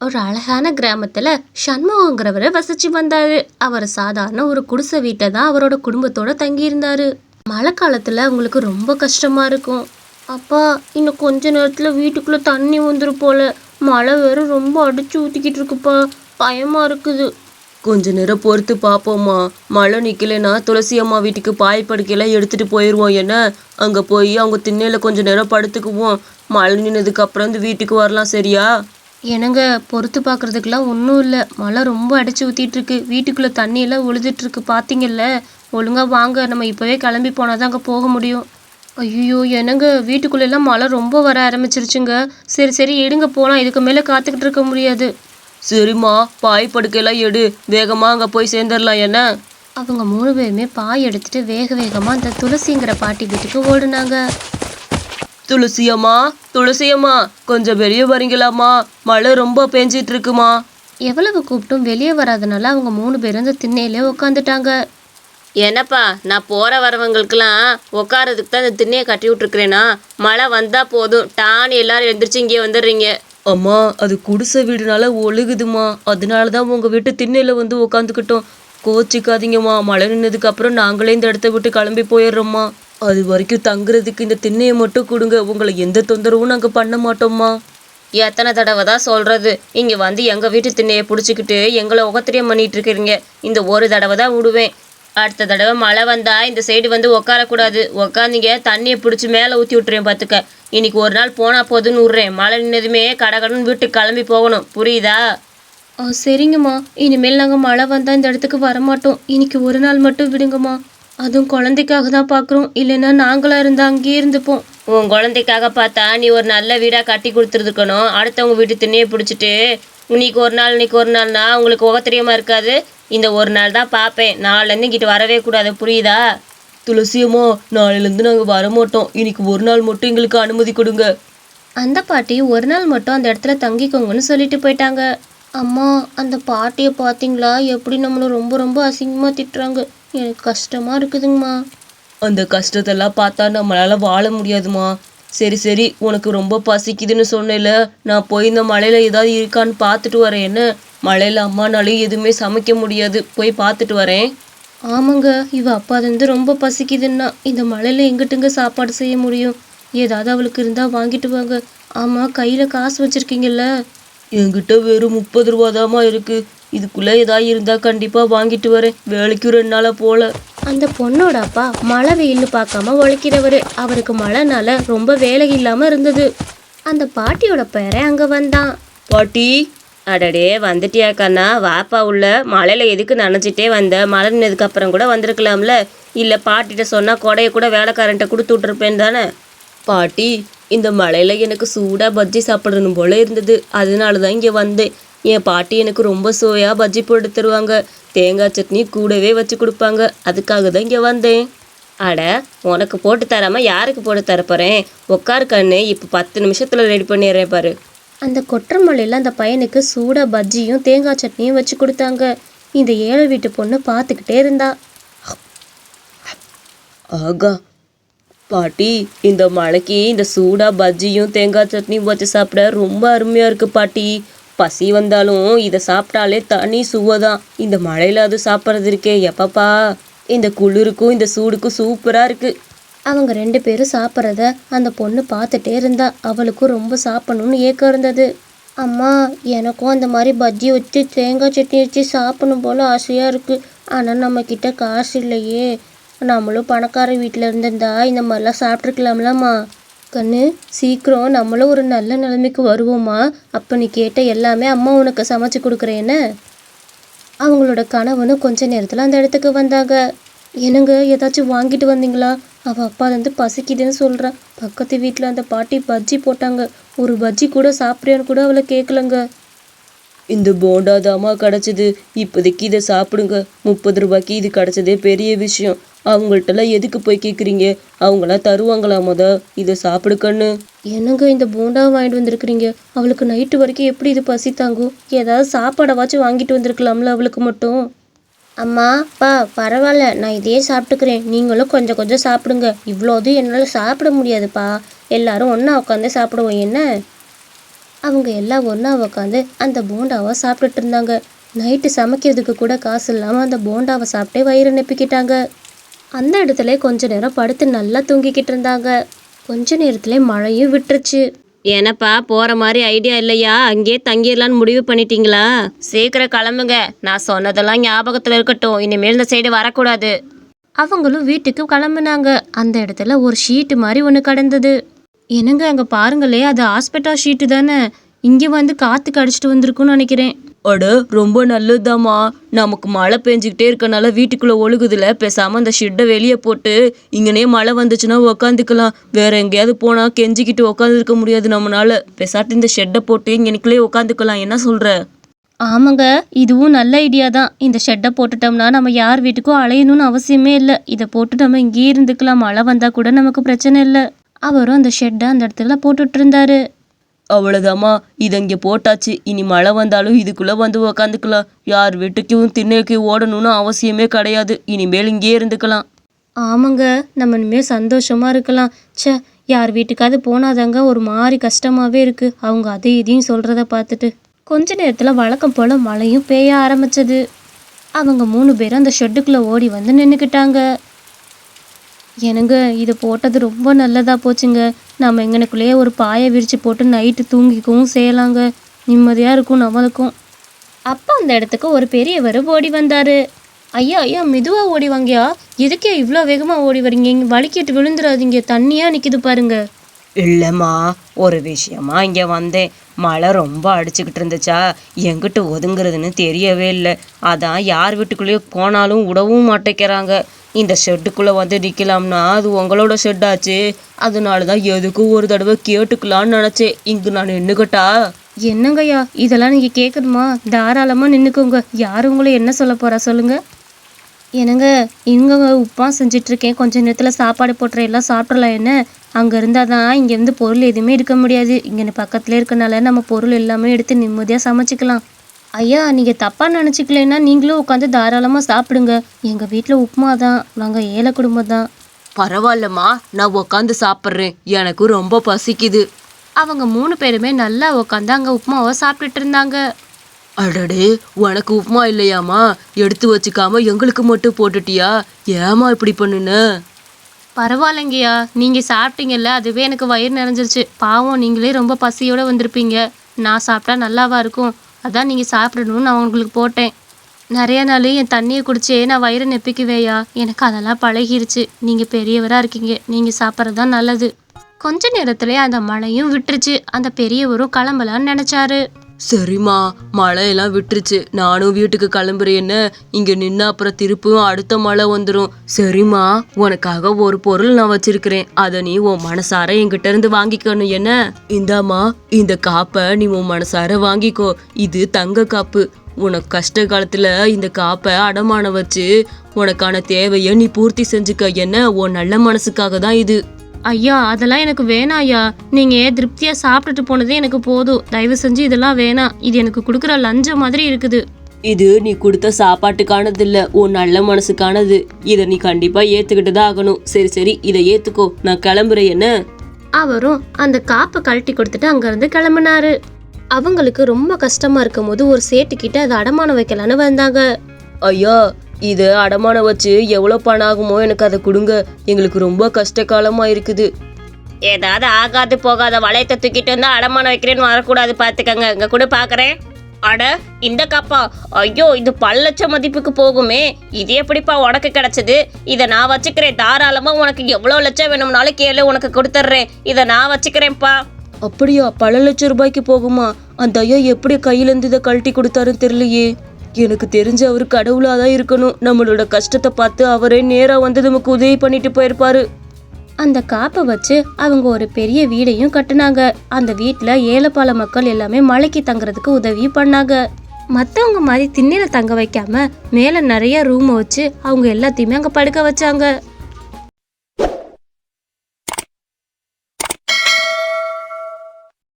ஒரு அழகான கிராமத்துல சண்முகங்கிறவரு வசிச்சு வந்தாரு. அவர் சாதாரண ஒரு குடிசை வீட்டை தான் அவரோட குடும்பத்தோட தங்கி இருந்தாரு. மழை காலத்துல அவங்களுக்கு ரொம்ப கஷ்டமா இருக்கும். அப்பா, இன்னும் கொஞ்ச நேரத்துல வீட்டுக்குள்ள தண்ணி வந்துரும் போல. மழை வேற ரொம்ப அடிச்சு ஊத்திக்கிட்டு இருக்குப்பா. பயமா இருக்குது. கொஞ்ச நேரம் பொறுத்து பார்ப்போம்மா. மழை நிக்கலைன்னா துளசி அம்மா வீட்டுக்கு பாய் படுக்கையெல்லாம் எடுத்துட்டு போயிடுவோம். என்ன, அங்க போய் அவங்க திண்ணையில கொஞ்ச நேரம் படுத்துக்குவோம். மழை நின்னதுக்கு அப்புறம் இந்த வீட்டுக்கு வரலாம், சரியா? எனங்க, பொறுத்து பார்க்கறதுக்கெல்லாம் ஒன்றும் இல்லை. மழை ரொம்ப அடிச்சு ஊத்திட்டு இருக்கு. வீட்டுக்குள்ள தண்ணி எல்லாம் ஒழுதுட்டு இருக்கு, பாத்தீங்கல்ல. ஒழுங்கா வாங்க, நம்ம இப்பவே கிளம்பி போனாதான் அங்கே போக முடியும். ஐயோ என்னங்க, வீட்டுக்குள்ள எல்லாம் மழை ரொம்ப வர ஆரம்பிச்சிருச்சுங்க. சரி சரி, எடுங்க போலாம். இதுக்கு மேலே காத்துக்கிட்டு இருக்க முடியாது. சரிம்மா, பாய் படுக்கையெல்லாம் எடு, வேகமா அங்க போய் சேர்ந்துடலாம். என்ன, அவங்க 3 பேருமே பாய் எடுத்துட்டு வேக வேகமா அந்த துளசிங்கிற பாட்டி வீட்டுக்கு ஓடுனாங்க. துளசி அம்மா, துளசி அம்மா, கொஞ்சம் வெளியே வரீங்களாம்மா? மழை ரொம்ப பெஞ்சிட்டு இருக்குமா. எவ்வளவு கூப்பிட்டும் வெளியே வராதனால அவங்க 3 பேரும் அந்த திண்ணையிலே உட்காந்துட்டாங்க. என்னப்பா, நான் போகிற வரவங்களுக்கெல்லாம் உட்காரதுக்கு தான் இந்த திண்ணையை கட்டி விட்ருக்குறேன்னா, மழை வந்தால் போதும் டான்னு எல்லாரும் எழுந்திரிச்சு இங்கே வந்துடுறீங்க. அம்மா, அது குடிசை வீடுனால ஒழுகுதுமா, அதனாலதான் உங்க வீட்டு திண்ணையில வந்து உக்காந்துக்கிட்டோம். கோச்சிக்காதீங்கம்மா. மழை நின்னதுக்கு அப்புறம் நாங்களே இந்த இடத்த விட்டு கிளம்பி போயிடுறோம்மா. அது வரைக்கும் தங்குறதுக்கு இந்த திண்ணையை மட்டும் கொடுங்க. உங்களை எந்த தொந்தரவும் நாங்க பண்ண மாட்டோம்மா. எத்தனை தடவை தான் சொல்கிறது, இங்கே வந்து எங்கள் வீட்டு திண்ணையை பிடிச்சிக்கிட்டு எங்களை உகத்திரியம் பண்ணிகிட்டு இருக்கிறீங்க. இந்த ஒரு தடவை தான் விடுவேன். அடுத்த தடவை மழை வந்தால் இந்த சைடு வந்து உட்காரக்கூடாது. உட்காந்திங்க தண்ணியை பிடிச்சி மேலே ஊற்றி விட்டுறேன் பார்த்துக்க. இன்னைக்கு ஒரு நாள் போனால் போதுன்னு விட்றேன். மழை நின்னதுமே கடகடன்னு வீட்டுக்கு கிளம்பி போகணும், புரியுதா? சரிங்கம்மா, இனிமேல் நாங்கள் மழை வந்தால் இந்த இடத்துக்கு வரமாட்டோம். இன்னைக்கு ஒரு நாள் மட்டும் விடுங்கம்மா. அதுவும் குழந்தைக்காக தான் பார்க்குறோம். இல்லைன்னா நாங்களாக இருந்தால் அங்கேயே இருந்துப்போம். உன் குழந்தைக்காக பார்த்தா நீ ஒரு நல்ல வீடாக கட்டி கொடுத்துருக்கணும். அடுத்தவங்க வீட்டு திண்ணையை பிடிச்சிட்டு இன்னைக்கு ஒரு நாள்னா உங்களுக்கு உகத்திரியமாக இருக்காது. இந்த ஒரு நாள் தான் பார்ப்பேன். நாளிலேருந்து இங்கிட்டு வரவே கூடாது, புரியுதா? துளசி அம்மா, நாளையிலேருந்து நாங்கள் வரமாட்டோம். இன்னைக்கு ஒரு நாள் மட்டும் எங்களுக்கு அனுமதி கொடுங்க. அந்த பாட்டி ஒரு நாள் மட்டும் அந்த இடத்துல தங்கிக்கோங்கன்னு சொல்லிட்டு போயிட்டாங்க. அம்மா, அந்த பாட்டியை பார்த்தீங்களா? எப்படி நம்மளை ரொம்ப ரொம்ப அசிங்கமாக திட்டுறாங்க. எனக்கு கஷ்டமாக இருக்குதுங்கம்மா. அந்த கஷ்டத்தெல்லாம் பார்த்தா நம்மளால வாழ முடியாதுமா. சரி சரி, உனக்கு ரொம்ப பசிக்குதுன்னு சொன்னேல, நான் போய் இந்த மழையில ஏதாவது இருக்கான்னு பார்த்துட்டு வரேன். என்ன, மழையில அம்மானாலையும் எதுவுமே சமைக்க முடியாது, போய் பார்த்துட்டு வரேன். ஆமாங்க, இவ அப்பா வந்து ரொம்ப பசிக்குதுன்னா இந்த மழையில எங்கிட்டுங்க சாப்பாடு செய்ய முடியும்? ஏதாவது அவளுக்கு இருந்தால் வாங்கிட்டு வாங்க. ஆமாம், கையில் காசு வச்சுருக்கீங்கல்ல? என்கிட்ட வெறும் 30 ரூபாதாம்மா இருக்கு. இதுக்குள்ளே ஏதாவது இருந்தால் கண்டிப்பாக வாங்கிட்டு வரேன். வேலைக்கு 2 நாளாக போல. அந்த பொண்ணோட அப்பா மழை வெயில்னு பார்க்காம உழைக்கிறவர். அவருக்கு மழைனால ரொம்ப வேலை இல்லாமல் இருந்தது. அந்த பாட்டியோட பேரை அங்கே வந்தான். பாட்டி. அடடே, வந்துட்டியா கண்ணா? வாப்பா உள்ள. மழையில் எதுக்கு நனைஞ்சிட்டே வந்த? மழை நின்னதுக்கு அப்புறம் கூட வந்திருக்கலாம்ல. இல்லை பாட்டிகிட்ட சொன்னால் கொடையை கூட வேலைக்காரன்ட்ட கொடுத்து விட்ருப்பேன் தானே. பாட்டி, இந்த மழையில எனக்கு சூடாக பஜ்ஜி சாப்பிடணும் போல இருந்தது. அதனால தான் இங்கே வந்தேன். என் பாட்டி எனக்கு ரொம்ப சுவையாக பஜ்ஜி போட்டு தருவாங்க. தேங்காய் சட்னி கூடவே வச்சு கொடுப்பாங்க. அதுக்காக தான் இங்கே வந்தேன். அட, உனக்கு போட்டு தராமல் யாருக்கு போட்டு தரப்போகிறேன்? உட்காரு கண்ணு, இப்போ 10 நிமிஷத்தில் ரெடி பண்ணிடுறேன் பாரு. அந்த கொற்ற மலையில் அந்த பையனுக்கு சூடாக பஜ்ஜியும் தேங்காய் சட்னியும் வச்சு கொடுத்தாங்க. இந்த ஏழை வீட்டு பொண்ணு பார்த்துக்கிட்டே இருந்தா. ஆகா பாட்டி, இந்த மழைக்கு இந்த சூடாக பஜ்ஜியும் தேங்காய் சட்னியும் வச்சு சாப்பிட ரொம்ப அருமையாக இருக்குது பாட்டி. பசி வந்தாலும் இதை சாப்பிட்டாலே தனி சுவைதான். இந்த மழையில் அது சாப்பிட்றது இருக்கே, எப்பப்பா. இந்த குளிருக்கும் இந்த சூடுக்கும் சூப்பராக இருக்குது. அவங்க 2 பேரும் சாப்பிட்றத அந்த பொண்ணு பார்த்துட்டே இருந்தா. அவளுக்கும் ரொம்ப சாப்பிடணும்னு ஏக்கம் இருந்தது. அம்மா, எனக்கும் அந்த மாதிரி பஜ்ஜி வச்சு தேங்காய் சட்னி வச்சு சாப்பிடணும் போல் ஆசையாக இருக்குது. ஆனால் நம்மக்கிட்ட காசு இல்லையே. நம்மளும் பணக்கார வீட்டில் இருந்திருந்தா இந்த மாதிரிலாம் சாப்பிட்ருக்கலாம்லம்மா. கண்ணு, சீக்கிரம் நம்மளும் ஒரு நல்ல நிலைமைக்கு வருவோம்மா. அப்போ நீ கேட்ட எல்லாமே அம்மா உனக்கு சமைச்சு கொடுக்குறேன்னு. அவங்களோட கணவனும் கொஞ்ச நேரத்தில் அந்த இடத்துக்கு வந்தாங்க. என்னங்க, ஏதாச்சும் வாங்கிட்டு வந்தீங்களா? அவள் அப்பா வந்து பசிக்குதுன்னு சொல்கிறான். பக்கத்து வீட்டில் அந்த பாட்டி பஜ்ஜி போட்டாங்க. ஒரு பஜ்ஜி கூட சாப்பிட்றியான்னு கூட அவளை கேட்கலங்க. இந்த போண்டா தாமா கிடச்சிது. இப்போதைக்கு இதை சாப்பிடுங்க. 30 ரூபாய்க்கு இது கிடச்சதே பெரிய விஷயம். அவங்கள்ட்டலாம் எதுக்கு போய் கேட்குறீங்க? அவங்களாம் தருவாங்களா? இதை சாப்பிடு கண்ணு. என்னங்க, இந்த போண்டாவை வாங்கிட்டு வந்திருக்கிறீங்க? அவளுக்கு நைட்டு வரைக்கும் எப்படி இது பசி தாங்கும்? ஏதாவது சாப்பாடாச்சும் வாங்கிட்டு வந்திருக்கலாம்ல அவளுக்கு மட்டும். அம்மா, அப்பா, பரவாயில்ல, நான் இதையே சாப்பிட்டுக்கிறேன். நீங்களும் கொஞ்சம் கொஞ்சம் சாப்பிடுங்க. இவ்வளோது என்னால் சாப்பிட முடியாதுப்பா. எல்லாரும் ஒன்றா உட்காந்து சாப்பிடுவோம். என்ன? அவங்க எல்லாம் ஒன்றா உட்காந்து அந்த போண்டாவை சாப்பிட்டுட்டு இருந்தாங்க. நைட்டு சமைக்கிறதுக்கு கூட காசு இல்லாமல் அந்த போண்டாவை சாப்பிட்டே வயிறு நெப்பிக்கிட்டாங்க. அந்த இடத்துல கொஞ்ச நேரம் படுத்து நல்லா தூங்கிக்கிட்டு இருந்தாங்க. கொஞ்ச நேரத்துல மழையும் விட்டுருச்சு. என்னப்பா போகிற மாதிரி ஐடியா இல்லையா? அங்கேயே தங்கிடலான்னு முடிவு பண்ணிட்டீங்களா? சீக்கிரம் கிளம்புங்க. நான் சொன்னதெல்லாம் ஞாபகத்தில் இருக்கட்டும். இனிமேல் இந்த சைடு வரக்கூடாது. அவங்களும் வீட்டுக்கு கிளம்புனாங்க. அந்த இடத்துல ஒரு ஷீட்டு மாதிரி ஒன்று கிடந்தது. என்னங்க அங்கே பாருங்களே, அது ஹாஸ்பிட்டல் ஷீட்டு தானே. இங்கே வந்து காற்றுக்கு அடிச்சிட்டு வந்திருக்குன்னு நினைக்கிறேன். அட ரொம்ப நல்லதுதாம்மா. நமக்கு மழை பெஞ்சிக்கிட்டே இருக்கனால வீட்டுக்குள்ளே ஒழுகுதுல, பேசாமல் அந்த ஷெட்டை வெளியே போட்டு இங்கனே மழை வந்துச்சுன்னா உக்காந்துக்கலாம். வேற எங்கேயாவது போனால் கெஞ்சிக்கிட்டு உக்காந்துருக்க முடியாது நம்மளால. பேசாட்டு இந்த ஷெட்டை போட்டு இங்கனைக்குள்ளே உக்காந்துக்கலாம். என்ன சொல்கிற? ஆமாங்க, இதுவும் நல்ல ஐடியா தான். இந்த ஷெட்டை போட்டுட்டோம்னா நம்ம யார் வீட்டுக்கும் அலையணும்னு அவசியமே இல்லை. இதை போட்டு நம்ம இங்கேயே இருந்துக்கலாம். மழை வந்தால் கூட நமக்கு பிரச்சனை இல்லை. அவரும் அந்த ஷெட்டை அந்த இடத்துல போட்டுட்டு இருந்தாரு. அவ்வளோதாம்மா, இதை இங்கே போட்டாச்சு. இனி மழை வந்தாலும் இதுக்குள்ளே வந்து உக்காந்துக்கலாம். யார் வீட்டுக்கும் திண்ணைக்கு ஓடணும்னு அவசியமே கிடையாது. இனிமேல் இங்கேயே இருந்துக்கலாம். ஆமாங்க, நம்ம இனிமேல் சந்தோஷமா இருக்கலாம். ச்சே, யார் வீட்டுக்காவது போனாதாங்க ஒரு மாதிரி கஷ்டமாகவே இருக்குது. அவங்க அதை இதையும் சொல்கிறத பார்த்துட்டு. கொஞ்ச நேரத்தில் வழக்கம் போல் மழையும் பெய்ய ஆரம்பிச்சது. அவங்க 3 பேரும் அந்த ஷெட்டுக்குள்ளே ஓடி வந்து நின்றுக்கிட்டாங்க. எனக்கு இது போட்டது ரொம்ப நல்லதாக போச்சுங்க. நம்ம எங்கனுக்குள்ளேயே ஒரு பாயை விரித்து போட்டு நைட்டு தூங்கிக்கவும் செய்யலாங்க. நிம்மதியாக இருக்கும் நம்மளுக்கும். அப்போ அந்த இடத்துக்கு ஒரு பெரியவர் ஓடி வந்தார். ஐயா ஐயா, மெதுவாக ஓடி வாங்கயா. எதுக்கே இவ்வளோ வேகமாக ஓடி வரீங்க? இங்கே வலிக்கிட்டு விழுந்துடாதீங்க. தண்ணியாக நிற்கிது பாருங்க. இல்லைம்மா, ஒரு விஷயமா இங்கே வந்தேன். மழை ரொம்ப அடிச்சுக்கிட்டு இருந்துச்சா, எங்கிட்ட ஒதுங்குறதுன்னு தெரியவே இல்லை. அதான் யார் வீட்டுக்குள்ளேயே போனாலும் விடவும் மாட்டேங்கிறாங்க. இந்த ஷெட்டுக்குள்ளே வந்து நிற்கலாம்னா அது உங்களோட ஷெட்டாச்சு. அதனால தான் எதுக்கும் ஒரு தடவை கேட்டுக்கலான்னு நினச்சேன். இங்கு நான் நின்றுக்கிட்டா? என்னங்கய்யா இதெல்லாம் நீங்கள் கேட்கணுமா? தாராளமாக நின்றுக்கோங்க. யார் உங்களை என்ன சொல்ல போகிறா சொல்லுங்க. என்னங்க, இங்கே உப்புமா செஞ்சிட்ருக்கேன். கொஞ்சம் நேரத்தில் சாப்பாடு போட்டுற எல்லாம் சாப்பிட்றலாம். என்ன அங்கே இருந்தால் தான் இங்கேருந்து பொருள் எதுவுமே எடுக்க முடியாது. இங்கே பக்கத்தில் இருக்கனால நம்ம பொருள் எல்லாமே எடுத்து நிம்மதியாக சமைச்சிக்கலாம். ஐயா, நீங்கள் தப்பாக நினச்சிக்கலன்னா நீங்களும் உட்காந்து தாராளமாக சாப்பிடுங்க. எங்கள் வீட்டில் உப்புமா தான். நாங்கள் ஏழை குடும்பம் தான். பரவாயில்லம்மா, நான் உக்காந்து சாப்பிட்றேன். எனக்கு ரொம்ப பசிக்குது. அவங்க 3 பேருமே நல்லா உட்காந்து அங்கே உப்புமாவை சாப்பிட்டுட்டு இருந்தாங்க. அடடே, உனக்கு உப்புமா இல்லையாம்மா? எடுத்து வச்சுக்காம எங்களுக்கு மட்டும் போட்டுட்டியா? ஏமா இப்படி பண்ணுன? பரவாயில்லைங்கய்யா, நீங்கள் சாப்பிட்டீங்கல்ல, அதுவே எனக்கு வயிறு நிறைஞ்சிருச்சு. பாவம், நீங்களே ரொம்ப பசியோடு வந்திருப்பீங்க. நான் சாப்பிட்டா நல்லாவா இருக்கும்? அதான் நீங்கள் சாப்பிடணும்னு நான் உங்களுக்கு போட்டேன். நிறைய நாள் என் தண்ணியை குடிச்சே நான் வயிறு நெப்பிக்குவேயா. எனக்கு அதெல்லாம் பழகிருச்சு. நீங்கள் பெரியவராக இருக்கீங்க, நீங்கள் சாப்பிட்றது தான் நல்லது. கொஞ்ச நேரத்திலே அந்த மழையும் விட்டுருச்சு. அந்த பெரியவரும் கிளம்பலான்னு நினச்சாரு. சரிம்மா, மழையெல்லாம் விட்டுருச்சு. நானும் வீட்டுக்கு கிளம்புறேன்னு. இங்கே நின்று அப்புறம் திருப்பும் அடுத்த மழை வந்துடும். சரிம்மா, உனக்காக ஒரு பொருள் நான் வச்சிருக்கிறேன். அதை நீ உன் மனசார என்கிட்ட இருந்து வாங்கிக்கணும். என்ன? இந்தாம்மா, இந்த காப்பை நீ உன் மனசார வாங்கிக்கோ. இது தங்க காப்பு. உனக்கு கஷ்ட காலத்துல இந்த காப்பை அடமானம் வச்சு உனக்கான தேவையை நீ பூர்த்தி செஞ்சுக்க. என்ன, உன் நல்ல மனசுக்காக தான் இது. ஐயா, அதெல்லாம் எனக்கு வேணாம் ஐயா. நீங்கள் திருப்தியாக சாப்பிட்டுட்டு போனதே எனக்கு போதும். தயவு செஞ்சு இதெல்லாம் வேணாம். இது எனக்கு கொடுக்குற லஞ்சம் மாதிரி இருக்குது. இது நீ கொடுத்த சாப்பாட்டுக்கானது இல்லை, உன் நல்ல மனசுக்கானது. இதை நீ கண்டிப்பாக ஏற்றுக்கிட்டு தான் ஆகணும். சரி சரி, இதை ஏற்றுக்கோ. நான் கிளம்புறேன். என்ன? அவரும் அந்த காப்பை கழட்டி கொடுத்துட்டு அங்கேருந்து கிளம்புனாரு. அவங்களுக்கு ரொம்ப கஷ்டமாக இருக்கும் போது ஒரு சேட்டுக்கிட்ட அதை அடமானம் வைக்கலான்னு வந்தாங்க. ஐயா, இதை அடமானம் வச்சு எவ்வளோ பணம் ஆகுமோ எனக்கு அதை கொடுங்க. எங்களுக்கு ரொம்ப கஷ்ட காலமாக இருக்குது. ஏதாவது ஆகாது போகாத வளையத்தை தூக்கிட்டு வந்து அடமானம் வைக்கிறேன்னு வரக்கூடாது. பார்த்துக்கங்க. இங்கே கூட பார்க்குறேன். அட, இந்த காப்பா? ஐயோ, இது பல லட்சம் மதிப்புக்கு போகுமே. இது எப்படிப்பா உனக்கு கிடைச்சது? இதை நான் வச்சுக்கிறேன். தாராளமாக உனக்கு எவ்வளோ லட்சம் வேணும்னாலும் கேளு, உனக்கு கொடுத்துட்றேன். இதை நான் வச்சுக்கிறேன்ப்பா. அப்படியா? பல லட்சம் ரூபாய்க்கு போகுமா? அந்த ஐயா எப்படி கையிலேருந்து இதை கழட்டி கொடுத்தாருன்னு தெரியலையே. எனக்கு தெரிஞ்ச அவர் கடவுளாக தான் இருக்கணும். நம்மளோட கஷ்டத்தை பார்த்து அவரே நேராக வந்து நமக்கு உதவி பண்ணிட்டு போயிருப்பாரு. அந்த காப்பை வச்சு அவங்க ஒரு பெரிய வீடையும் கட்டினாங்க. அந்த வீட்டில் ஏழைப்பால மக்கள் எல்லாமே மழைக்கு தங்குறதுக்கு உதவி பண்ணாங்க. மற்றவங்க மாதிரி திண்ணையில தங்க வைக்காம மேலே நிறைய ரூமை வச்சு அவங்க எல்லாத்தையுமே அங்கே படுக்க வச்சாங்க.